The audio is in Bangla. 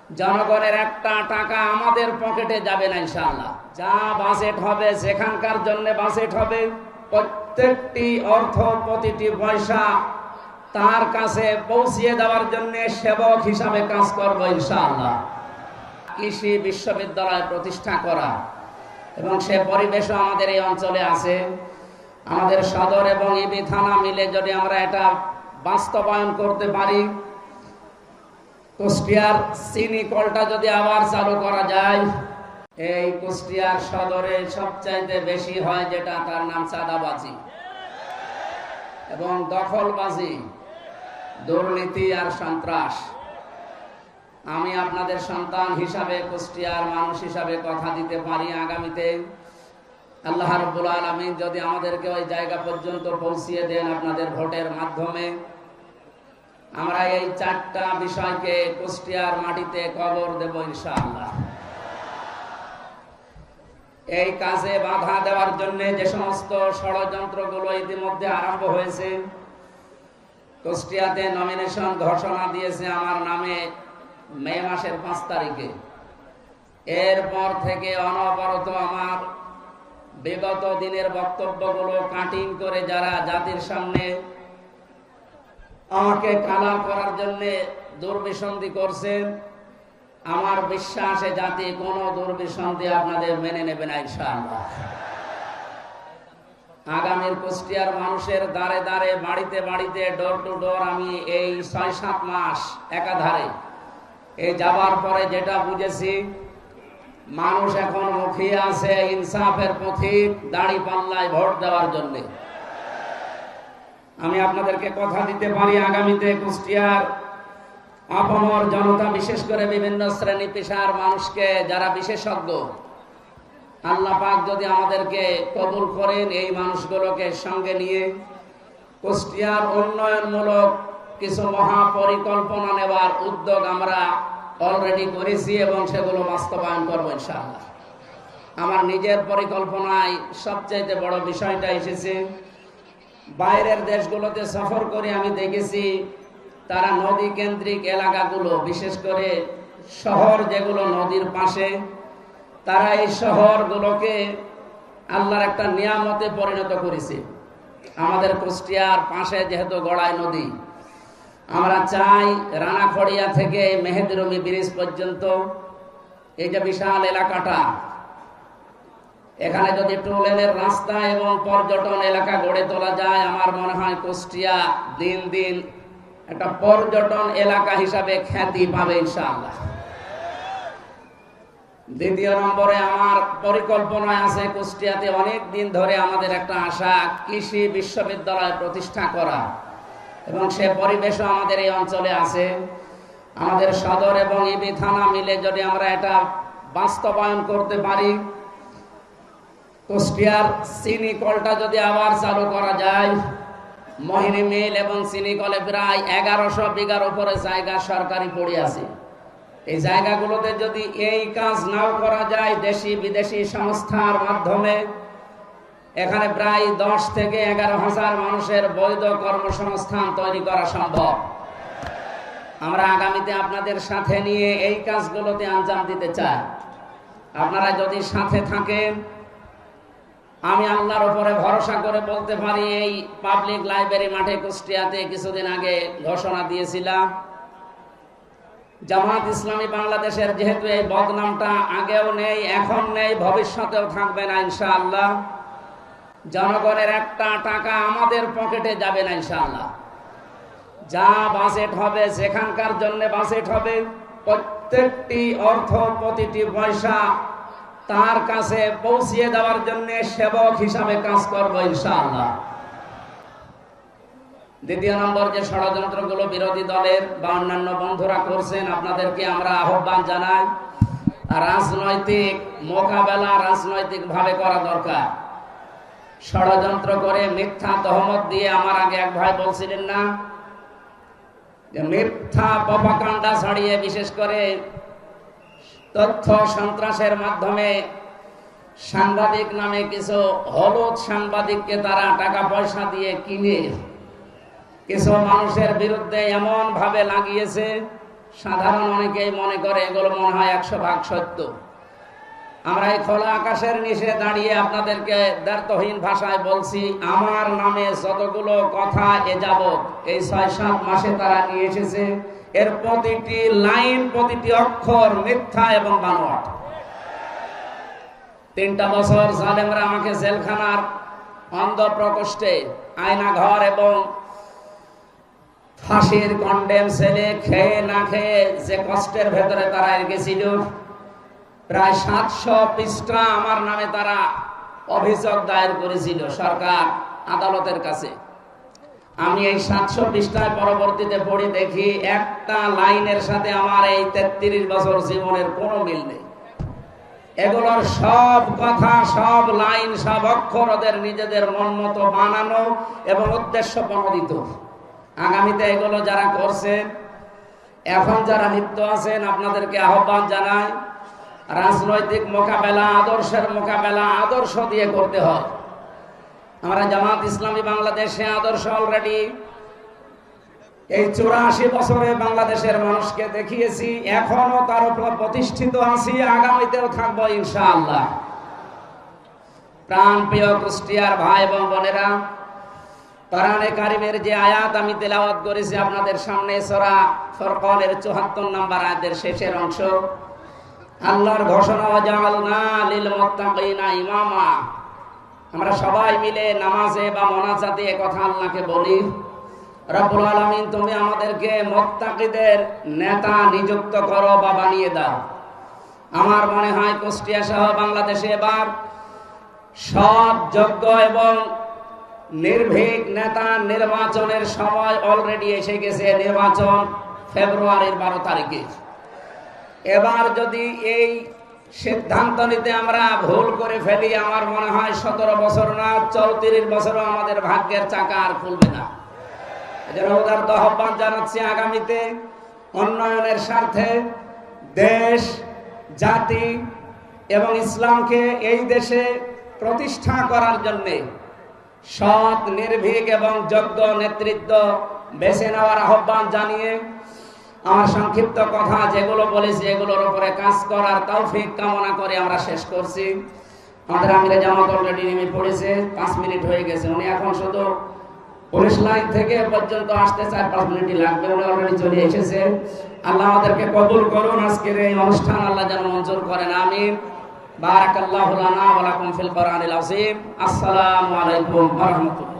জনগণের একটা টাকা আমাদের পকেটে যাবে না ইনশাআল্লাহ। যা বাজেট হবে, সেখানকার জন্য বাজেট হবে, প্রত্যেকটি অর্থ, প্রতিটি পয়সা তার কাছে পৌঁছিয়ে দেওয়ার জন্য সেবক হিসাবে কাজ করব ইনশাআল্লাহ। কৃষি বিশ্ববিদ্যালয় প্রতিষ্ঠা করা এবং সে পরিবেশও আমাদের এই অঞ্চলে আছে। আমাদের সদর এবং ইবি থানা মিলে যদি আমরা এটা বাস্তবায়ন করতে পারি, কুষ্টিয়ার চিনি কলটা যদি আবার চালু করা যায়, এই কুষ্টিয়ার সদরে সবচাইতে বেশি হয় যেটা, তার নাম চাঁদাবাজি এবং দখলবাজি, দুর্নীতি আর সন্ত্রাস। আমি আপনাদের সন্তান হিসাবে, কুষ্টিয়ার মানুষ হিসাবে কথা দিতে পারি, আগামীতে আল্লাহ রাব্বুল আলামিন যদি আমাদেরকে ওই জায়গা পর্যন্ত পৌঁছিয়ে দেন আপনাদের ভোটের মাধ্যমে, আমরা এই চারটা বিষয়কে কুষ্টিয়ার মাটিতে কবর দেব ইনশাআল্লাহ। এই কাজে বাধা দেওয়ার জন্য যে সমস্ত ষড়যন্ত্রগুলো ইতিমধ্যে আরম্ভ হয়েছে, কুষ্টিয়াতে নমিনেশন ঘোষণা দিয়েছে আমার নামে মে মাসের 5 তারিখে। এরপর থেকে অনবরত আমার বিগত দিনের বক্তব্যগুলো কাটিং করে যারা জাতির সামনে আমাকে কালার করার জন্য দুর্বিসন্ধি করছেন, আমার বিশ্বাসে জাতি কোনো দুর্বিসন্ধি আপনাদের মেনে নেবে না ইনশাআল্লাহ। আগামীর কুষ্টিয়ার মানুষের দ্বারে দ্বারে, বাড়িতে বাড়িতে, ডোর টু ডোর আমি এই 6-7 মাস একাধারে এই যাবার পরে যেটা বুঝেছি, মানুষ এখন মুখিয়ে আছে ইনসাফের পথিক, দাড়ি পাল্লায় ভোট দেওয়ার জন্য। আমি আপনাদেরকে কথা দিতে পারি, আগামীতে কুষ্টিয়ার আপামর জনতা, বিশেষ করে বিভিন্ন শ্রেণী পেশার মানুষকে যারা বিশেষজ্ঞ, আল্লাহ পাক যদি আমাদেরকে কবুল করেন, এই মানুষগুলোকে সঙ্গে নিয়ে কুষ্টিয়ার উন্নয়নমূলক কিছু মহাপরিকল্পনা নেওয়ার উদ্যোগ আমরা অলরেডি করেছি এবং সেগুলো বাস্তবায়ন করব ইনশাআল্লাহ। আমার নিজের পরিকল্পনায় সবচেয়ে বড় বিষয়টা এসেছে, বাইরের দেশগুলোতে সফর করে আমি দেখেছি তারা নদী কেন্দ্রিক এলাকাগুলো, বিশেষ করে শহর যেগুলো নদীর পাশে, তারা এই শহরগুলোকে আল্লাহর একটা নিয়ামতে পরিণত করেছে। আমাদের কুষ্টিয়ার পাশে যেহেতু গড়াই নদী, আমরা চাই রানাখড়িয়া থেকে মেহেদিরুমি ব্রিজ পর্যন্ত এই যে বিশাল এলাকাটা, এখানে যদি টু লেনের রাস্তা এবং পর্যটন এলাকা গড়ে তোলা যায়, আমার মনে হয় কুষ্টিয়া দিন দিন একটা পর্যটন এলাকা হিসাবে খ্যাতি পাবে ইনশাআল্লাহ। দ্বিতীয় নম্বরে আমার পরিকল্পনায় আছে কুষ্টিয়াতে অনেক দিন ধরে আমাদের একটা আশা, কৃষি বিশ্ববিদ্যালয় প্রতিষ্ঠা করা এবং সে পরিবেশও আমাদের এই অঞ্চলে আছে। আমাদের সদর এবং ইবি থানা মিলে যদি আমরা এটা বাস্তবায়ন করতে পারি, কুষ্টিয়ার চিনি কলটা যদি আবার চালু করা যায়, মোহিনী মিল এবং চিনি কলে প্রায় 1100 বিঘার উপরে জায়গা সরকারি পড়ে আছে। এই জায়গাগুলোতে যদি এই কাজ নাও করা যায়, দেশি বিদেশি সংস্থার মাধ্যমে এখানে প্রায় 10 থেকে 11,000 মানুষের বৈধ কর্মসংস্থান তৈরি করা সম্ভব। আমরা আগামীতে আপনাদের সাথে নিয়ে এই কাজগুলোতে আঞ্জাম দিতে চাই। আপনারা যদি সাথে থাকেন, আমি আল্লাহর উপরে ভরসা করে বলতে পারি, এই পাবলিক লাইব্রেরি মাঠে কুষ্টিয়াতে কিছুদিন আগে ঘোষণা দিয়েছিলাম, জামাত ইসলামী বাংলাদেশের যেহেতু এই বদনামটা আগেও নেই, এখন নেই, ভবিষ্যতেও থাকবে না ইনশাআল্লাহ, জনগণের একটা টাকা আমাদের পকেটে যাবে না ইনশাআল্লাহ। যা বাজেট হবে, যেখানকার জন্য বাজেট হবে, প্রত্যেকটি অর্থ, প্রতিটি পয়সা তার কাছে পৌঁছিয়ে দেওয়ার জন্য সেবক হিসাবে কাজ করব ইনশাআল্লাহ। দ্বিতীয় নম্বর, যে ষড়যন্ত্রগুলো বিরোধী দলের বা অন্যান্য বন্ধুরা করছেন, আপনাদেরকে আমরা আহ্বান জানাই, রাজনৈতিক মোকাবেলা রাজনৈতিকভাবে করা দরকার। ষড়যন্ত্র করে মিথ্যা তহমত দিয়ে, আমার আগে এক ভাই বলছিলেন না যে মিথ্যা প্রপাগান্ডা ছড়িয়ে, বিশেষ করে তথ্য সন্ত্রাসের মাধ্যমে সাংবাদিক নামে কিছু হলুদ সাংবাদিককে তারা টাকা পয়সা দিয়ে কিনে কিছু মানুষের বিরুদ্ধে এমন ভাবে লাগিয়েছে সাধারণ অনেকেই মনে করে এগুলো মনে হয় 100% সত্য। আমরা এই খোলা আকাশের নিচে দাঁড়িয়ে আপনাদেরকে দ্ব্যর্থহীন ভাষায় বলছি, আমার নামে যতগুলো কথা এ যাবৎ এই 6-7 মাসে তারা নিয়ে এসেছে, এর প্রতিটি লাইন, প্রতিটি অক্ষর মিথ্যা এবং বানোয়াট। 3টা বছর জালেমরা আমাকে জেলখানার অন্ধ প্রকোষ্ঠে, আয়না ঘর এবং ফাঁসির কন্ডেম সেলে খেয়ে না খেয়ে যে কষ্টের ভেতরে তারা রেখেছিল, প্রায় 700 পৃষ্ঠা আমার নামে তারা অভিযোগ দায়ের করেছিল সরকার আদালতের কাছে। আমি এই 700 পৃষ্ঠায় পরবর্তীতে পড়ে দেখি একটা লাইনের সাথে আমার এই 33 বছর জীবনের কোনো মিল নেই। এগুলোর সব কথা, সব লাইন, সব অক্ষর ওদের নিজেদের মন মতো বানানো এবং উদ্দেশ্য প্রণোদিত। আগামীতে এগুলো যারা করছেন, এখন যারা লিপ্ত আছেন, আপনাদেরকে আহ্বান জানাই, রাজনৈতিক মোকাবেলা, আদর্শের মোকাবেলা আদর্শ দিয়ে করতে হয়। আমরা জামাত ইসলামী বাংলাদেশে আদর্শ অলরেডি এই 84 বছরে বাংলাদেশের মানুষকে দেখিয়েছি, এখনো তার উপর প্রতিষ্ঠিত আছি, আগামীতেও থাকবো ইনশাআল্লাহ। প্রাণ প্রিয় কুষ্টিয়ার ভাই এবং বোনেরা, কোরআনে কারিমের যে আয়াত আমি তেলাওয়াত করেছি আপনাদের সামনে, সূরা ফুরকানের 74 নম্বর আয়াতের শেষের অংশ, আল্লাহর ঘোষণা, ওয়াজআলনা লিল মুত্তাকিনা ইমামা। আমরা সবাই মিলে নামাজে বা মোনাজাতে এই কথা আল্লাহকে বলি, রব্বুল আলামিন তুমি আমাদেরকে মুত্তাকিদের নেতা নিযুক্ত করো বা বানিয়ে দাও। আমার মনে হয় কুষ্টিয়া সহ বাংলাদেশে এবার সব যোগ্য এবং নির্ভীক নেতা নির্বাচনের সময় অলরেডি এসে গেছে। নির্বাচন ফেব্রুয়ারির 12 তারিখে। এবার যদি এই সিদ্ধান্ত নিতে আমরা ভুল করে ফেলি, আমার মনে হয় 17 বছর না 34 বছরও আমাদের ভাগ্যের চাকা আর খুলবে না। এজন্য উদারত আহ্বান জানাচ্ছি, আগামীতে উন্নয়নের স্বার্থে দেশ, জাতি এবং ইসলামকে এই দেশে প্রতিষ্ঠা করার জন্যে সৎ, নির্ভীক এবং যোগ্য নেতৃত্ব বেছে নেওয়ার আহ্বান জানিয়ে আমার সংক্ষিপ্ত কথা যেগুলো বলেছি এগুলোর উপরে কাজ করার তৌফিক কামনা করে আমরা শেষ করছি। আমাদের আমিরে জামাত অলরেডি নেমে পড়েছে, 5 মিনিট হয়ে গেছে। উনি এখন শুধু পুলিশ লাইন থেকে পর্যন্ত আসতে 4-5 মিনিটই লাগবে, উনি অলরেডি চলে এসেছে। আল্লাহ আমাদেরকে কবুল করুন, আজকের এই অনুষ্ঠান আল্লাহ যেন মঞ্জুর করেন, আমিন। বারাকাল্লাহু লানা ওয়া লাকুম ফিল কোরআনিল আযীম। আসসালামু আলাইকুম ওয়া রাহমাতুল্লাহ।